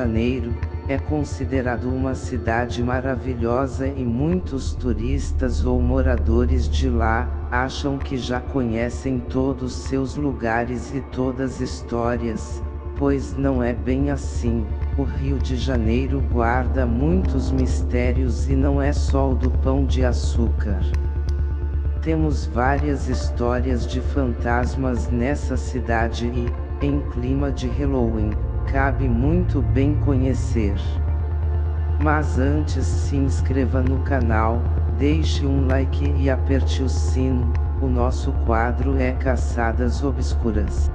Janeiro é considerado uma cidade maravilhosa e muitos turistas ou moradores de lá acham que já conhecem todos seus lugares e todas as histórias, pois não é bem assim. O Rio de Janeiro guarda muitos mistérios e não é só o do Pão de Açúcar. Temos várias histórias de fantasmas nessa cidade e, em clima de Halloween, cabe muito bem conhecer. Mas antes, se inscreva no canal, deixe um like e aperte o sino. O nosso quadro é Caçadas Obscuras.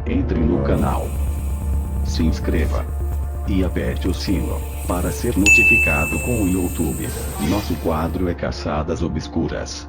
Entre no canal, se inscreva e aperte o sino para ser notificado com o YouTube. Nosso quadro é Caçadas Obscuras.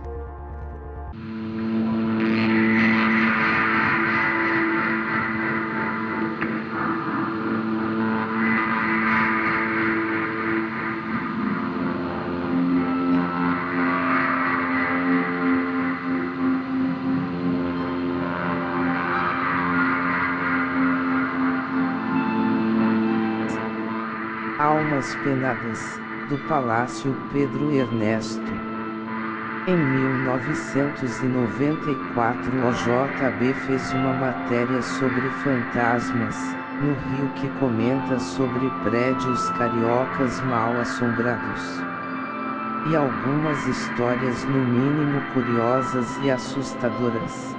Almas Penadas, do Palácio Pedro Ernesto. Em 1994 o JB fez uma matéria sobre fantasmas, no Rio, que comenta sobre prédios cariocas mal assombrados. E algumas histórias no mínimo curiosas e assustadoras.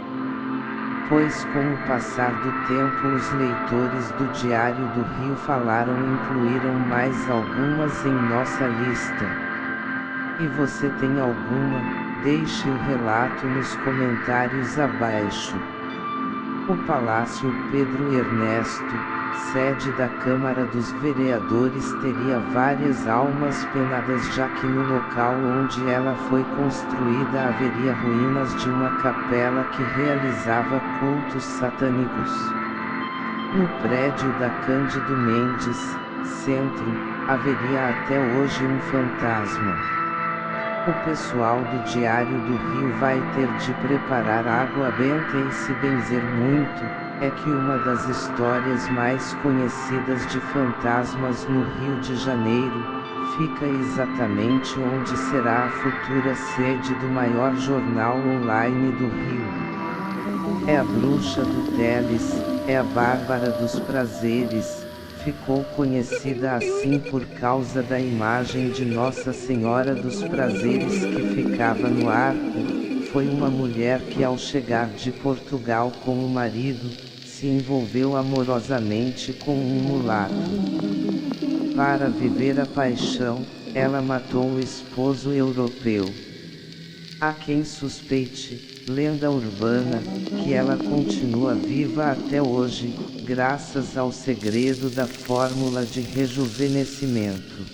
Pois com o passar do tempo os leitores do Diário do Rio falaram e incluíram mais algumas em nossa lista. E você tem alguma? Deixe o relato nos comentários abaixo. O Palácio Pedro Ernesto, sede da Câmara dos Vereadores, teria várias almas penadas, já que no local onde ela foi construída haveria ruínas de uma capela que realizava cultos satânicos. No prédio da Cândido Mendes, centro, haveria até hoje um fantasma. O pessoal do Diário do Rio vai ter de preparar água benta e se benzer muito. É que uma das histórias mais conhecidas de fantasmas no Rio de Janeiro fica exatamente onde será a futura sede do maior jornal online do Rio. É a Bruxa do Teles, é a Bárbara dos Prazeres. Ficou conhecida assim por causa da imagem de Nossa Senhora dos Prazeres que ficava no arco. Foi uma mulher que, ao chegar de Portugal com o marido, se envolveu amorosamente com um mulato. Para viver a paixão, ela matou o esposo europeu. Há quem suspeite, lenda urbana, que ela continua viva até hoje, graças ao segredo da fórmula de rejuvenescimento.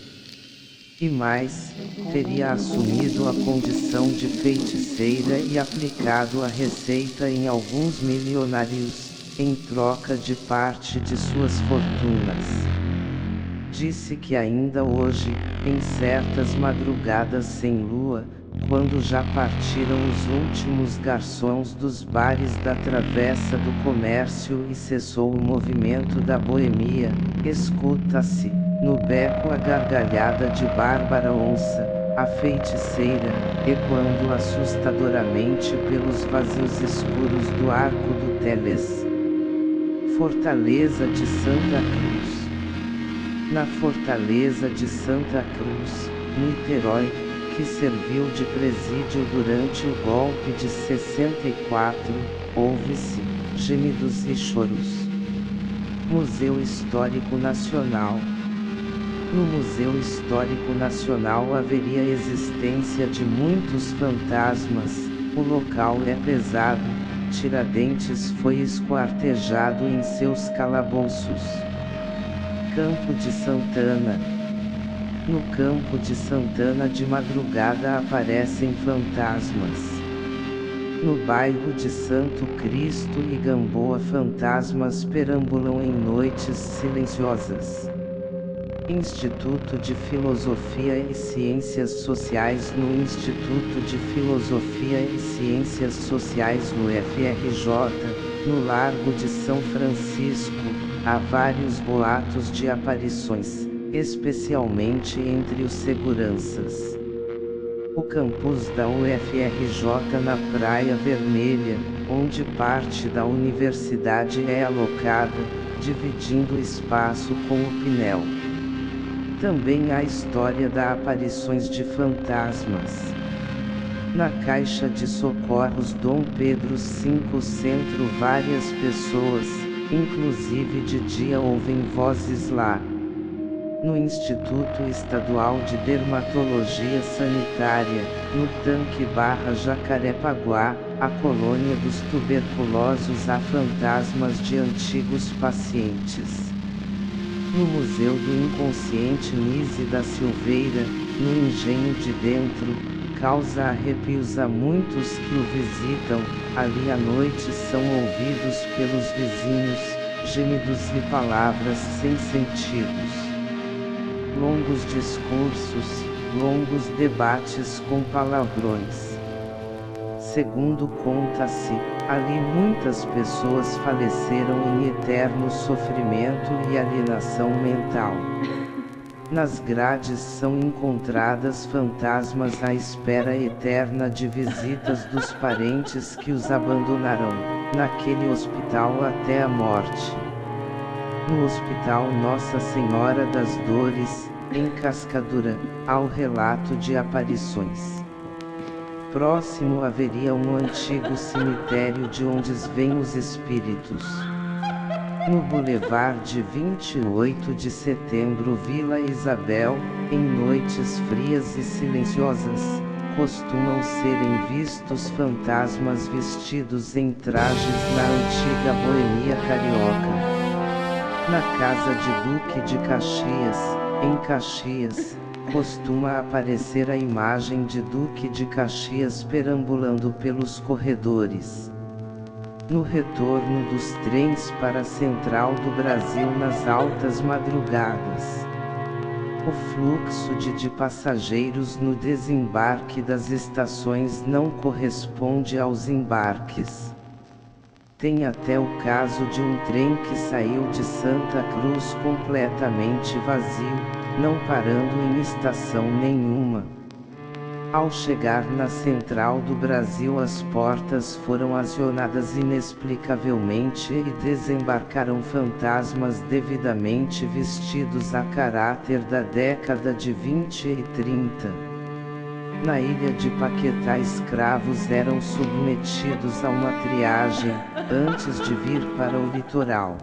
E mais, teria assumido a condição de feiticeira e aplicado a receita em alguns milionários, em troca de parte de suas fortunas. Disse que ainda hoje, em certas madrugadas sem lua, quando já partiram os últimos garçons dos bares da Travessa do Comércio e cessou o movimento da boemia, escuta-se, no beco, a gargalhada de Bárbara Onça, a feiticeira, ecoando assustadoramente pelos vazios escuros do Arco do Teles. Fortaleza de Santa Cruz. Na Fortaleza de Santa Cruz, Niterói, que serviu de presídio durante o golpe de 64, ouve-se gemidos e choros. Museu Histórico Nacional. No Museu Histórico Nacional haveria existência de muitos fantasmas. O local é pesado. Tiradentes foi esquartejado em seus calabouços. Campo de Santana. No Campo de Santana de madrugada aparecem fantasmas. No bairro de Santo Cristo e Gamboa fantasmas perambulam em noites silenciosas. Instituto de Filosofia e Ciências Sociais. No Instituto de Filosofia e Ciências Sociais no FRJ, no Largo de São Francisco, há vários boatos de aparições, especialmente entre os seguranças. O campus da UFRJ na Praia Vermelha, onde parte da universidade é alocada, dividindo o espaço com o Pinel. Também há história da aparições de fantasmas. Na Caixa de Socorros Dom Pedro V Centro, várias pessoas, inclusive de dia, ouvem vozes lá. No Instituto Estadual de Dermatologia Sanitária, no Tanque Barra Jacarepaguá, a colônia dos tuberculosos, há fantasmas de antigos pacientes. No Museu do Inconsciente Nise da Silveira, no Engenho de Dentro, causa arrepios a muitos que o visitam. Ali à noite são ouvidos pelos vizinhos, gemidos e palavras sem sentidos. Longos discursos, longos debates com palavrões. Segundo conta-se, ali muitas pessoas faleceram em eterno sofrimento e alienação mental. Nas grades são encontradas fantasmas à espera eterna de visitas dos parentes que os abandonarão, naquele hospital até a morte. No Hospital Nossa Senhora das Dores, em Cascadura, há o relato de aparições. Próximo haveria um antigo cemitério de onde vêm os espíritos. No Boulevard de 28 de Setembro, Vila Isabel, em noites frias e silenciosas, costumam serem vistos fantasmas vestidos em trajes na antiga boemia carioca. Na casa de Duque de Caxias, em Caxias, costuma aparecer a imagem de Duque de Caxias perambulando pelos corredores. No retorno dos trens para a Central do Brasil nas altas madrugadas. O fluxo de passageiros no desembarque das estações não corresponde aos embarques. Tem até o caso de um trem que saiu de Santa Cruz completamente vazio, não parando em estação nenhuma. Ao chegar na Central do Brasil, as portas foram acionadas inexplicavelmente e desembarcaram fantasmas devidamente vestidos a caráter da década de 20 e 30. Na ilha de Paquetá, escravos eram submetidos a uma triagem, antes de vir para o litoral.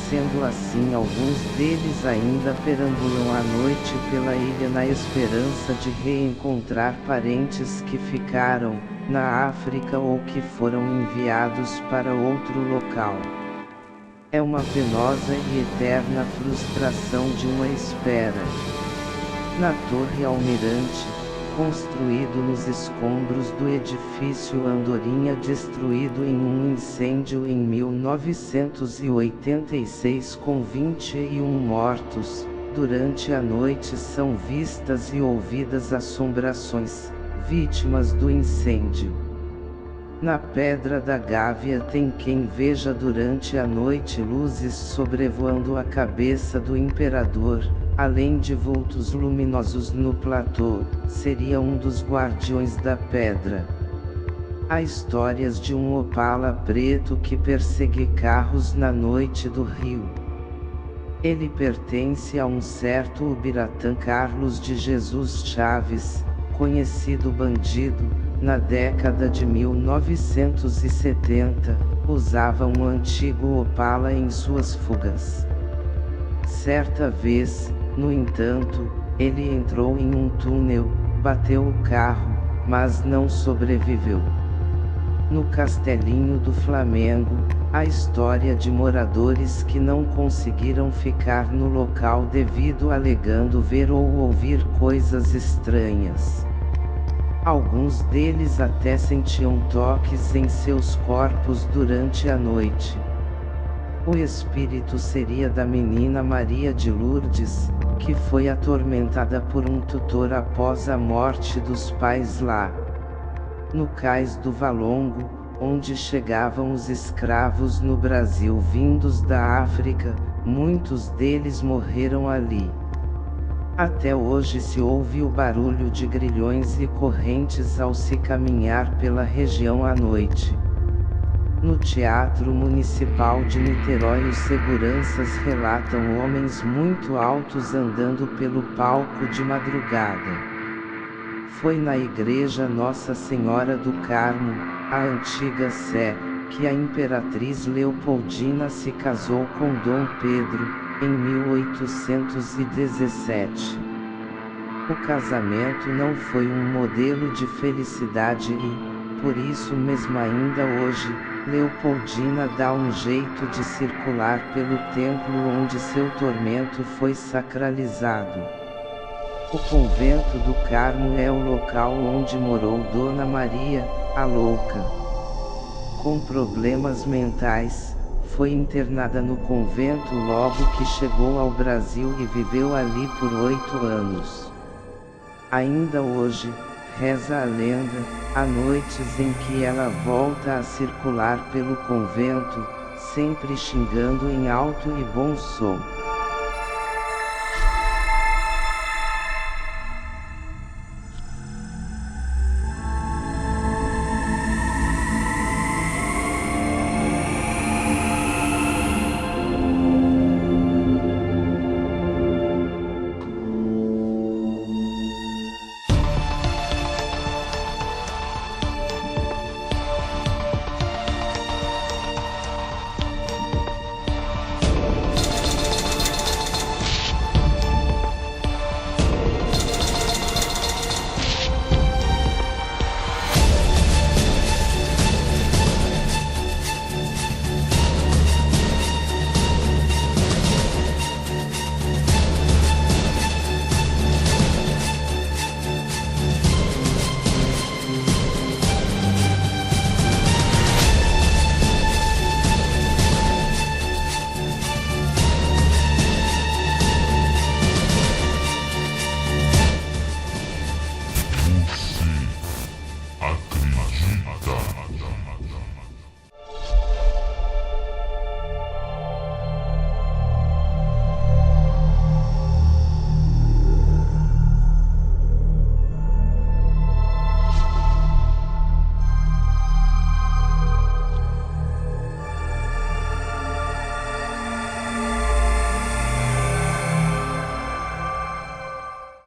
Sendo assim, alguns deles ainda perambulam à noite pela ilha na esperança de reencontrar parentes que ficaram na África ou que foram enviados para outro local. É uma penosa e eterna frustração de uma espera. Na Torre Almirante, construído nos escombros do edifício Andorinha, destruído em um incêndio em 1986 com 21 mortos, durante a noite são vistas e ouvidas assombrações, vítimas do incêndio. Na Pedra da Gávea tem quem veja durante a noite luzes sobrevoando a cabeça do imperador, além de vultos luminosos no platô, seria um dos guardiões da pedra. Há histórias de um Opala preto que persegue carros na noite do Rio. Ele pertence a um certo Ubiratã Carlos de Jesus Chaves, conhecido bandido. Na década de 1970, usava um antigo Opala em suas fugas. Certa vez, no entanto, ele entrou em um túnel, bateu o carro, mas não sobreviveu. No Castelinho do Flamengo, há história de moradores que não conseguiram ficar no local devido alegando ver ou ouvir coisas estranhas. Alguns deles até sentiam toques em seus corpos durante a noite. O espírito seria da menina Maria de Lourdes, que foi atormentada por um tutor após a morte dos pais lá no cais do Valongo, onde chegavam os escravos no Brasil vindos da África. Muitos deles morreram ali. Até hoje se ouve o barulho de grilhões e correntes ao se caminhar pela região à noite. No Teatro Municipal de Niterói, os seguranças relatam homens muito altos andando pelo palco de madrugada. Foi na igreja Nossa Senhora do Carmo, a antiga Sé, que a imperatriz Leopoldina se casou com Dom Pedro, em 1817. O casamento não foi um modelo de felicidade e, por isso mesmo ainda hoje, Leopoldina dá um jeito de circular pelo templo onde seu tormento foi sacralizado. O convento do Carmo é o local onde morou Dona Maria, a Louca. Com problemas mentais, foi internada no convento logo que chegou ao Brasil e viveu ali por 8 anos. Ainda hoje, reza a lenda, há noites em que ela volta a circular pelo convento, sempre xingando em alto e bom som.